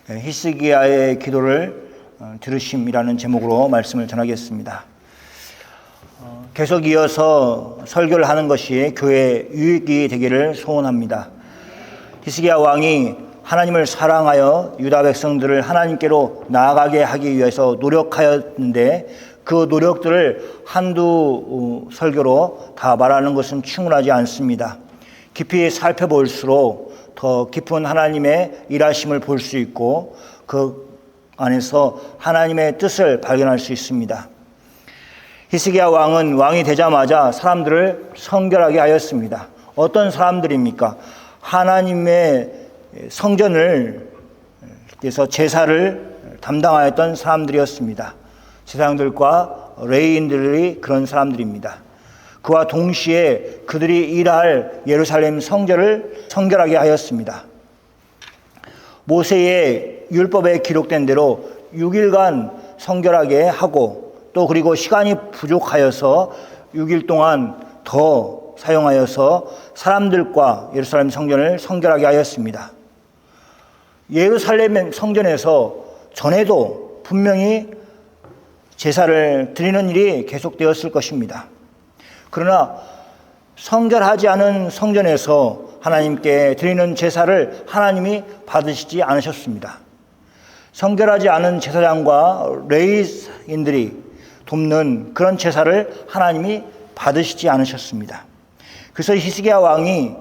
히스기야의 기도를 들으심이라는 제목으로 말씀을 전하겠습니다. 계속 이어서 설교를 하는 것이 교회의 유익이 되기를 소원합니다. 히스기야 왕이 하나님을 사랑하여 유다 백성들을 하나님께로 나아가게 하기 위해서 노력하였는데 그 노력들을 한두 설교로 다 말하는 것은 충분하지 않습니다. 깊이 살펴볼수록 더 깊은 하나님의 일하심을 볼 수 있고 그 안에서 하나님의 뜻을 발견할 수 있습니다. 히스기야 왕은 왕이 되자마자 사람들을 성결하게 하였습니다. 어떤 사람들입니까? 하나님의 성전을 그래서 제사를 담당하였던 사람들이었습니다. 제사장들과 레위인들이 그런 사람들입니다. 그와 동시에 그들이 일할 예루살렘 성전을 성결하게 하였습니다. 모세의 율법에 기록된 대로 6일간 성결하게 하고 또 그리고 시간이 부족하여서 6일 동안 더 사용하여서 사람들과 예루살렘 성전을 성결하게 하였습니다. 예루살렘 성전에서 전에도 분명히 제사를 드리는 일이 계속되었을 것입니다. 그러나 성결하지 않은 성전에서 하나님께 드리는 제사를 하나님이 받으시지 않으셨습니다. 성결하지 않은 제사장과 레위인들이 돕는 그런 제사를 하나님이 받으시지 않으셨습니다. 그래서 히스기야 왕이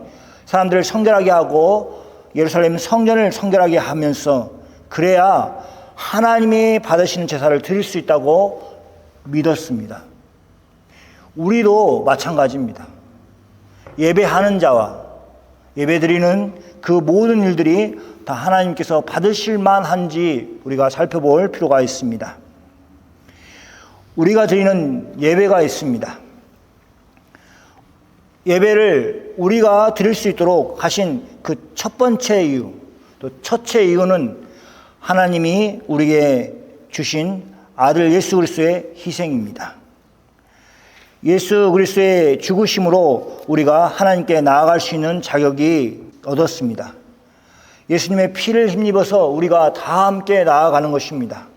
사람들을 성결하게 하고 예루살렘 성전을 성결하게 하면서 그래야 하나님이 받으시는 제사를 드릴 수 있다고 믿었습니다. 우리도 마찬가지입니다. 예배하는 자와 예배드리는 그 모든 일들이 다 하나님께서 받으실 만한지 우리가 살펴볼 필요가 있습니다. 우리가 드리는 예배가 있습니다. 예배를 우리가 드릴 수 있도록 하신 그 첫 번째 이유, 또 첫째 이유는 하나님이 우리에게 주신 아들 예수 그리스도의 희생입니다. 예수 그리스도의 죽으심으로 우리가 하나님께 나아갈 수 있는 자격이 얻었습니다. 예수님의 피를 힘입어서 우리가 다 함께 나아가는 것입니다.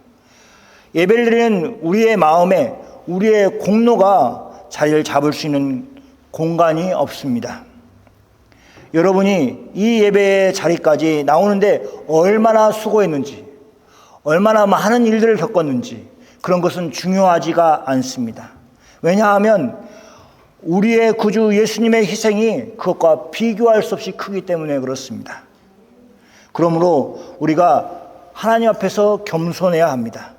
예배를 드리는 우리의 마음에 우리의 공로가 자리를 잡을 수 있는 공간이 없습니다. 여러분이 이 예배의 자리까지 나오는데 얼마나 수고했는지, 얼마나 많은 일들을 겪었는지 그런 것은 중요하지가 않습니다. 왜냐하면 우리의 구주 예수님의 희생이 그것과 비교할 수 없이 크기 때문에 그렇습니다. 그러므로 우리가 하나님 앞에서 겸손해야 합니다.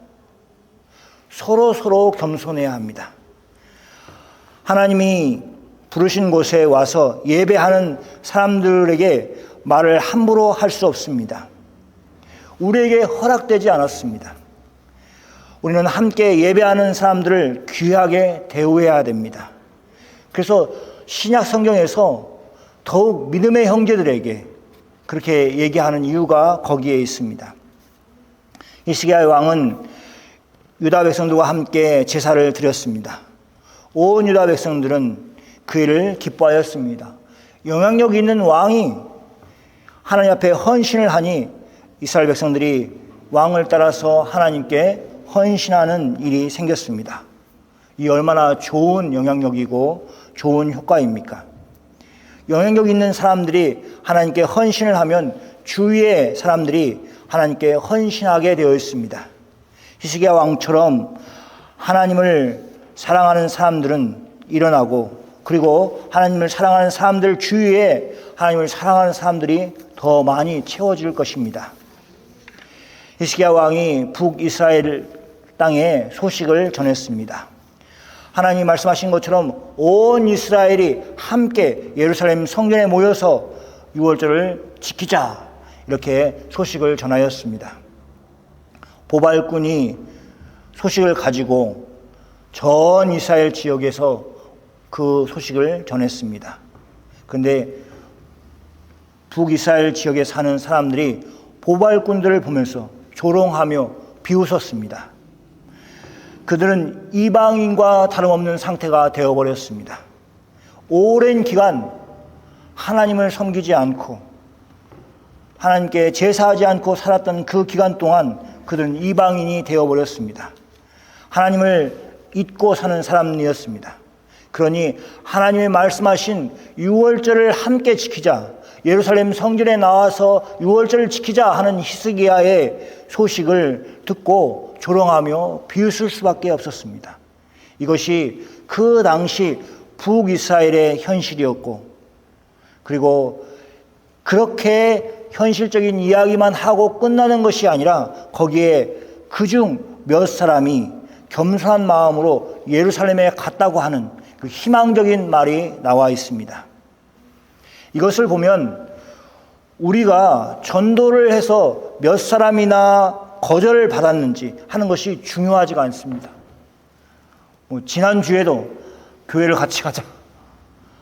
서로 겸손해야 합니다. 하나님이 부르신 곳에 와서 예배하는 사람들에게 말을 함부로 할 수 없습니다. 우리에게 허락되지 않았습니다. 우리는 함께 예배하는 사람들을 귀하게 대우해야 됩니다. 그래서 신약 성경에서 더욱 믿음의 형제들에게 그렇게 얘기하는 이유가 거기에 있습니다. 히스기야 왕은 유다 백성들과 함께 제사를 드렸습니다. 온 유다 백성들은 그 일을 기뻐하였습니다. 영향력 있는 왕이 하나님 앞에 헌신을 하니 이스라엘 백성들이 왕을 따라서 하나님께 헌신하는 일이 생겼습니다. 이 얼마나 좋은 영향력이고 좋은 효과입니까? 영향력 있는 사람들이 하나님께 헌신을 하면 주위의 사람들이 하나님께 헌신하게 되어 있습니다. 히스기야 왕처럼 하나님을 사랑하는 사람들은 일어나고 그리고 하나님을 사랑하는 사람들 주위에 하나님을 사랑하는 사람들이 더 많이 채워질 것입니다. 히스기야 왕이 북이스라엘 땅에 소식을 전했습니다. 하나님이 말씀하신 것처럼 온 이스라엘이 함께 예루살렘 성전에 모여서 유월절을 지키자 이렇게 소식을 전하였습니다. 보발꾼이 소식을 가지고 전 이스라엘 지역에서 그 소식을 전했습니다. 그런데 북이스라엘 지역에 사는 사람들이 보발꾼들을 보면서 조롱하며 비웃었습니다. 그들은 이방인과 다름없는 상태가 되어버렸습니다. 오랜 기간 하나님을 섬기지 않고 하나님께 제사하지 않고 살았던 그 기간 동안 그들은 이방인이 되어버렸습니다. 하나님을 잊고 사는 사람이었습니다. 그러니 하나님의 말씀하신 유월절을 함께 지키자, 예루살렘 성전에 나와서 유월절을 지키자 하는 히스기야의 소식을 듣고 조롱하며 비웃을 수밖에 없었습니다. 이것이 그 당시 북이스라엘의 현실이었고, 그리고 그렇게 현실적인 이야기만 하고 끝나는 것이 아니라 거기에 그중 몇 사람이 겸손한 마음으로 예루살렘에 갔다고 하는 그 희망적인 말이 나와 있습니다. 이것을 보면 우리가 전도를 해서 몇 사람이나 거절을 받았는지 하는 것이 중요하지가 않습니다. 지난주에도 교회를 같이 가자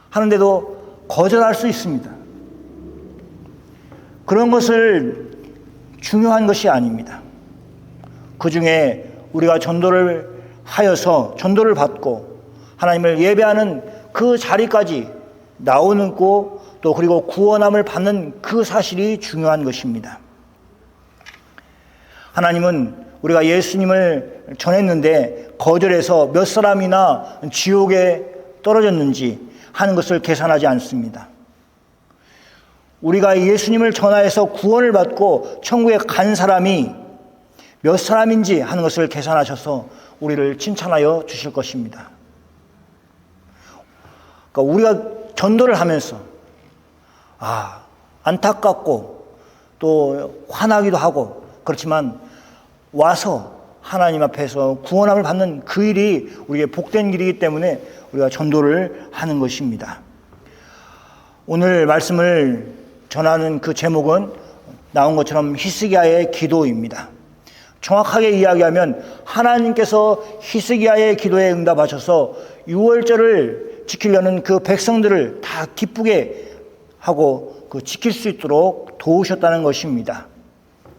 하는데도 거절할 수 있습니다. 그런 것을 중요한 것이 아닙니다. 그 중에 우리가 전도를 하여서 전도를 받고 하나님을 예배하는 그 자리까지 나오는 거, 또 그리고 구원함을 받는 그 사실이 중요한 것입니다. 하나님은 우리가 예수님을 전했는데 거절해서 몇 사람이나 지옥에 떨어졌는지 하는 것을 계산하지 않습니다. 우리가 예수님을 전하여서 구원을 받고 천국에 간 사람이 몇 사람인지 하는 것을 계산하셔서 우리를 칭찬하여 주실 것입니다. 그러니까 우리가 전도를 하면서 안타깝고 또 화나기도 하고, 그렇지만 와서 하나님 앞에서 구원함을 받는 그 일이 우리에게 복된 길이기 때문에 우리가 전도를 하는 것입니다. 오늘 말씀을 전하는 그 제목은 나온 것처럼 히스기야의 기도입니다. 정확하게 이야기하면 하나님께서 히스기야의 기도에 응답하셔서 유월절을 지키려는 그 백성들을 다 기쁘게 하고 지킬 수 있도록 도우셨다는 것입니다.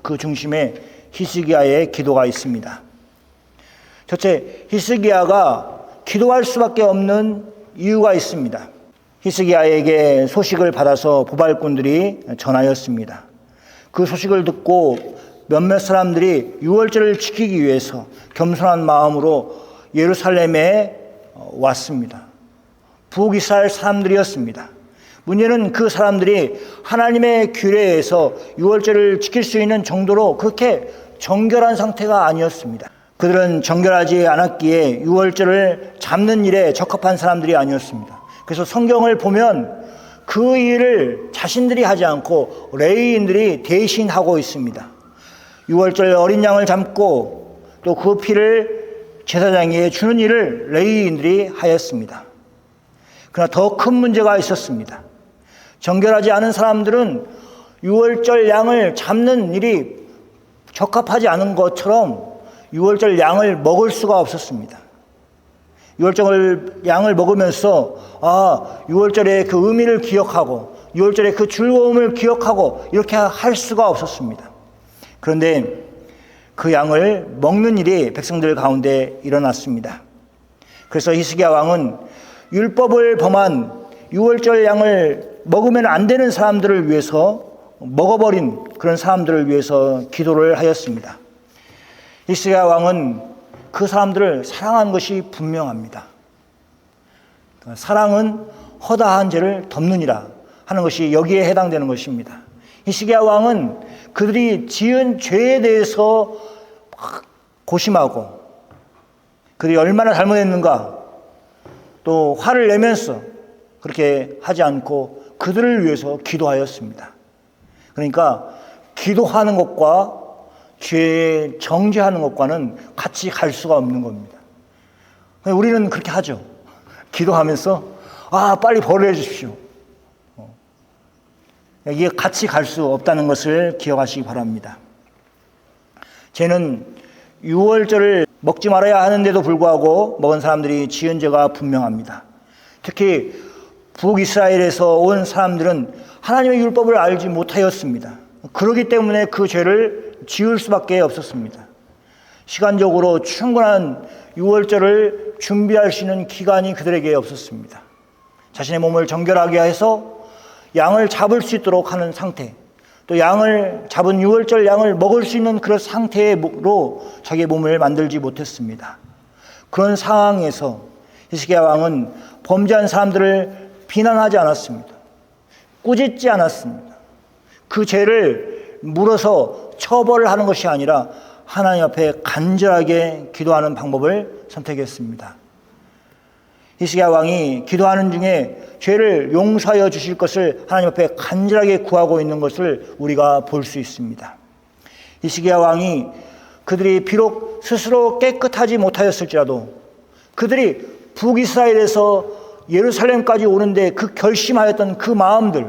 그 중심에 히스기야의 기도가 있습니다. 첫째, 히스기야가 기도할 수밖에 없는 이유가 있습니다. 히스기야에게 소식을 받아서 보발꾼들이 전하였습니다. 그 소식을 듣고 몇몇 사람들이 유월절을 지키기 위해서 겸손한 마음으로 예루살렘에 왔습니다. 북이스라엘 사람들이었습니다. 문제는 그 사람들이 하나님의 규례에서 유월절을 지킬 수 있는 정도로 그렇게 정결한 상태가 아니었습니다. 그들은 정결하지 않았기에 유월절을 잡는 일에 적합한 사람들이 아니었습니다. 그래서 성경을 보면 그 일을 자신들이 하지 않고 레위인들이 대신 하고 있습니다. 유월절 어린 양을 잡고 또 그 피를 제사장에게 주는 일을 레위인들이 하였습니다. 그러나 더 큰 문제가 있었습니다. 정결하지 않은 사람들은 유월절 양을 잡는 일이 적합하지 않은 것처럼 유월절 양을 먹을 수가 없었습니다. 유월절 양을 먹으면서 유월절의 그 의미를 기억하고 유월절의 그 즐거움을 기억하고 이렇게 할 수가 없었습니다. 그런데 그 양을 먹는 일이 백성들 가운데 일어났습니다. 그래서 히스기야 왕은 율법을 범한 유월절 양을 먹으면 안 되는 사람들을 위해서, 먹어버린 그런 사람들을 위해서 기도를 하였습니다. 히스기야 왕은 그 사람들을 사랑한 것이 분명합니다. 사랑은 허다한 죄를 덮느니라 하는 것이 여기에 해당되는 것입니다. 히스기야 왕은 그들이 지은 죄에 대해서 고심하고 그들이 얼마나 잘못했는가 또 화를 내면서 그렇게 하지 않고 그들을 위해서 기도하였습니다. 그러니까 기도하는 것과 죄 정죄하는 것과는 같이 갈 수가 없는 겁니다. 우리는 그렇게 하죠. 기도하면서 빨리 벌을 해주십시오. 이게 같이 갈 수 없다는 것을 기억하시기 바랍니다. 죄는 유월절을 먹지 말아야 하는데도 불구하고 먹은 사람들이 지은 죄가 분명합니다. 특히 북이스라엘에서 온 사람들은 하나님의 율법을 알지 못하였습니다. 그렇기 때문에 그 죄를 지을 수밖에 없었습니다. 시간적으로 충분한 유월절을 준비할 수 있는 기간이 그들에게 없었습니다. 자신의 몸을 정결하게 해서 양을 잡을 수 있도록 하는 상태, 또 양을 잡은 유월절 양을 먹을 수 있는 그런 상태로 자기의 몸을 만들지 못했습니다. 그런 상황에서 히스기야 왕은 범죄한 사람들을 비난하지 않았습니다. 꾸짖지 않았습니다. 그 죄를 물어서 처벌을 하는 것이 아니라 하나님 앞에 간절하게 기도하는 방법을 선택했습니다. 히스기야 왕이 기도하는 중에 죄를 용서하여 주실 것을 하나님 앞에 간절하게 구하고 있는 것을 우리가 볼 수 있습니다. 히스기야 왕이 그들이 비록 스스로 깨끗하지 못하였을지라도 그들이 북이스라엘에서 예루살렘까지 오는데 그 결심하였던 그 마음들,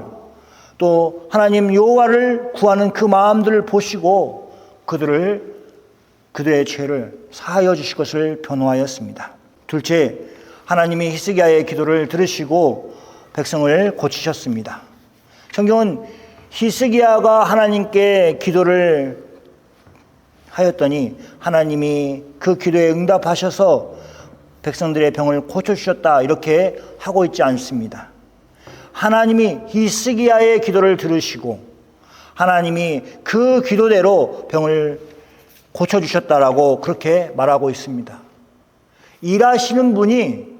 또 하나님 여호와를 구하는 그 마음들을 보시고 그들의 죄를 사하여 주실 것을 변호하였습니다. 둘째, 하나님이 히스기야의 기도를 들으시고 백성을 고치셨습니다. 성경은 히스기야가 하나님께 기도를 하였더니 하나님이 그 기도에 응답하셔서 백성들의 병을 고쳐주셨다 이렇게 하고 있지 않습니다. 하나님이 히스기야의 기도를 들으시고 하나님이 그 기도대로 병을 고쳐주셨다라고 그렇게 말하고 있습니다. 일하시는 분이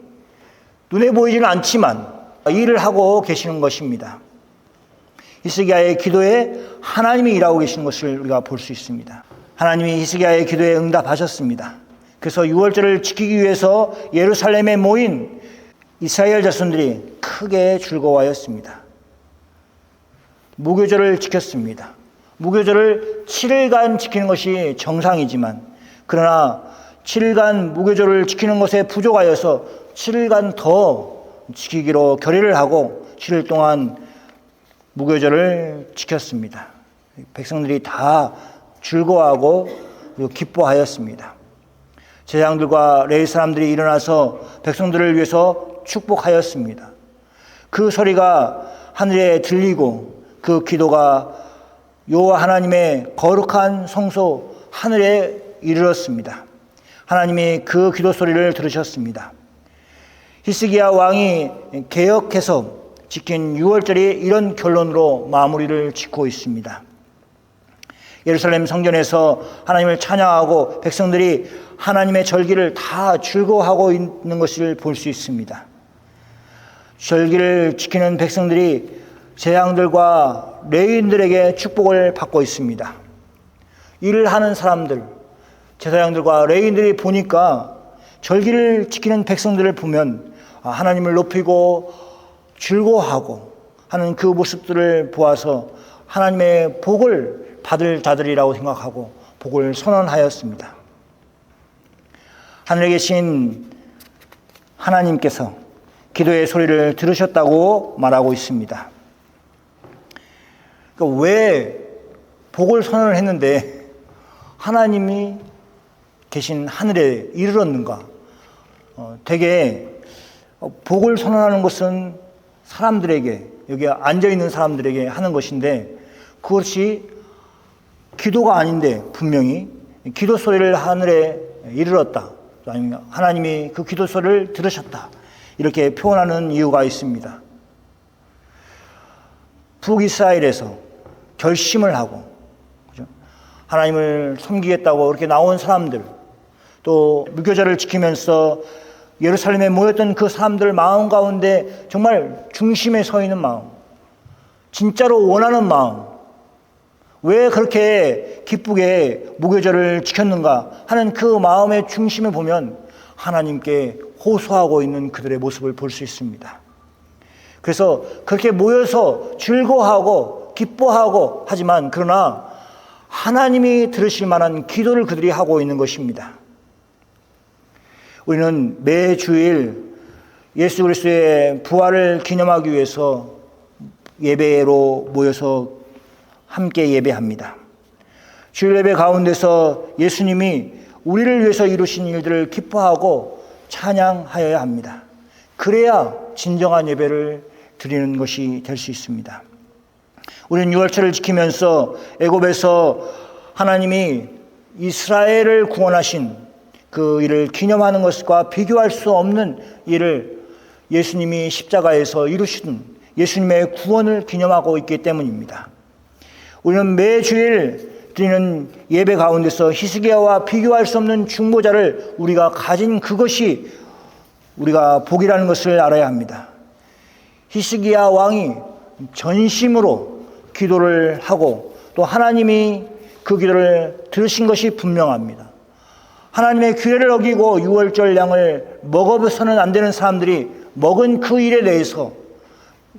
눈에 보이지는 않지만 일을 하고 계시는 것입니다. 히스기야의 기도에 하나님이 일하고 계시는 것을 우리가 볼 수 있습니다. 하나님이 히스기야의 기도에 응답하셨습니다. 그래서 유월절을 지키기 위해서 예루살렘에 모인 이스라엘 자손들이 크게 즐거워하였습니다. 무교절을 지켰습니다. 무교절을 7일간 지키는 것이 정상이지만 그러나 7일간 무교절을 지키는 것에 부족하여서 7일간 더 지키기로 결의를 하고 7일 동안 무교절을 지켰습니다. 백성들이 다 즐거워하고 기뻐하였습니다. 제사장들과 레위 사람들이 일어나서 백성들을 위해서 축복하였습니다. 그 소리가 하늘에 들리고 그 기도가 여호와 하나님의 거룩한 성소 하늘에 이르렀습니다. 하나님이 그 기도 소리를 들으셨습니다. 히스기야 왕이 개혁해서 지킨 유월절이 이런 결론으로 마무리를 짓고 있습니다. 예루살렘 성전에서 하나님을 찬양하고 백성들이 하나님의 절기를 다 즐거워하고 있는 것을 볼 수 있습니다. 절기를 지키는 백성들이 제사장들과 레위인들에게 축복을 받고 있습니다. 일을 하는 사람들, 제사장들과 레위인들이 보니까 절기를 지키는 백성들을 보면 하나님을 높이고 즐거워하고 하는 그 모습들을 보아서 하나님의 복을 받을 자들이라고 생각하고 복을 선언하였습니다. 하늘에 계신 하나님께서 기도의 소리를 들으셨다고 말하고 있습니다. 그러니까 왜 복을 선언을 했는데 하나님이 계신 하늘에 이르렀는가? 되게 복을 선언하는 것은 사람들에게, 여기 앉아있는 사람들에게 하는 것인데 그것이 기도가 아닌데 분명히 기도 소리를 하늘에 이르렀다. 아니면 하나님이 그 기도 소리를 들으셨다. 이렇게 표현하는 이유가 있습니다. 북이스라엘에서 결심을 하고 하나님을 섬기겠다고 이렇게 나온 사람들, 또 무교절을 지키면서 예루살렘에 모였던 그 사람들 마음 가운데 정말 중심에 서 있는 마음, 진짜로 원하는 마음, 왜 그렇게 기쁘게 무교절을 지켰는가 하는 그 마음의 중심을 보면 하나님께 호소하고 있는 그들의 모습을 볼 수 있습니다. 그래서 그렇게 모여서 즐거워하고 기뻐하고 하지만 그러나 하나님이 들으실 만한 기도를 그들이 하고 있는 것입니다. 우리는 매주일 예수 그리스도의 부활을 기념하기 위해서 예배로 모여서 함께 예배합니다. 주일 예배 가운데서 예수님이 우리를 위해서 이루신 일들을 기뻐하고 찬양하여야 합니다. 그래야 진정한 예배를 드리는 것이 될 수 있습니다. 우리는 유월절을 지키면서 애굽에서 하나님이 이스라엘을 구원하신 그 일을 기념하는 것과 비교할 수 없는 일을 예수님이 십자가에서 이루신 예수님의 구원을 기념하고 있기 때문입니다. 우리는 매주일 드리는 예배 가운데서 히스기야와 비교할 수 없는 중보자를 우리가 가진 그것이 우리가 복이라는 것을 알아야 합니다. 히스기야 왕이 전심으로 기도를 하고 또 하나님이 그 기도를 들으신 것이 분명합니다. 하나님의 규례를 어기고 유월절 양을 먹어서는 안 되는 사람들이 먹은 그 일에 대해서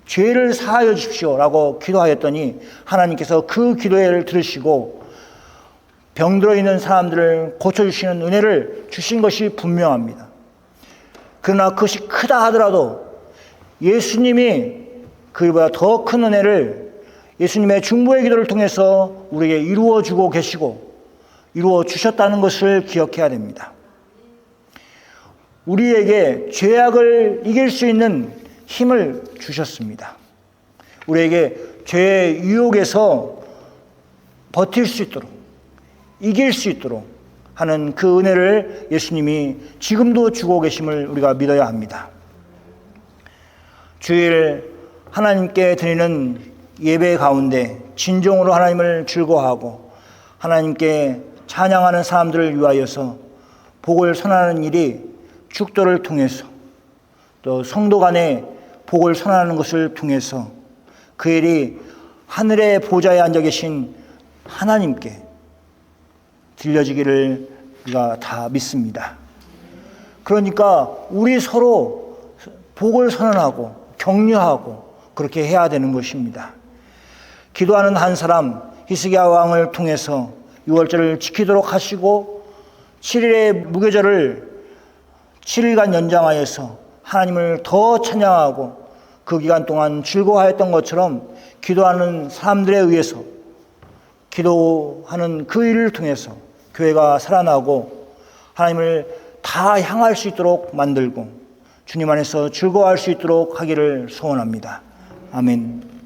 죄를 사하여 주십시오라고 기도하였더니 하나님께서 그 기도를 들으시고 병들어 있는 사람들을 고쳐주시는 은혜를 주신 것이 분명합니다. 그러나 그것이 크다 하더라도 예수님이 그보다 더 큰 은혜를 예수님의 중보의 기도를 통해서 우리에게 이루어 주고 계시고 이루어 주셨다는 것을 기억해야 됩니다. 우리에게 죄악을 이길 수 있는 힘을 주셨습니다. 우리에게 죄의 유혹에서 버틸 수 있도록 이길 수 있도록 하는 그 은혜를 예수님이 지금도 주고 계심을 우리가 믿어야 합니다. 주일 하나님께 드리는 예배 가운데 진정으로 하나님을 즐거워하고 하나님께 찬양하는 사람들을 위하여서 복을 선언하는 일이 축도를 통해서 또 성도 간에 복을 선언하는 것을 통해서 그 일이 하늘의 보좌에 앉아 계신 하나님께 들려지기를 우리가 다 믿습니다. 그러니까 우리 서로 복을 선언하고 격려하고 그렇게 해야 되는 것입니다. 기도하는 한 사람 히스기야 왕을 통해서 유월절을 지키도록 하시고 7일의 무교절을 7일간 연장하여서 하나님을 더 찬양하고 그 기간 동안 즐거워하였던 것처럼 기도하는 사람들에 의해서 기도하는 그 일을 통해서 교회가 살아나고 하나님을 다 향할 수 있도록 만들고 주님 안에서 즐거워할 수 있도록 하기를 소원합니다. 아멘.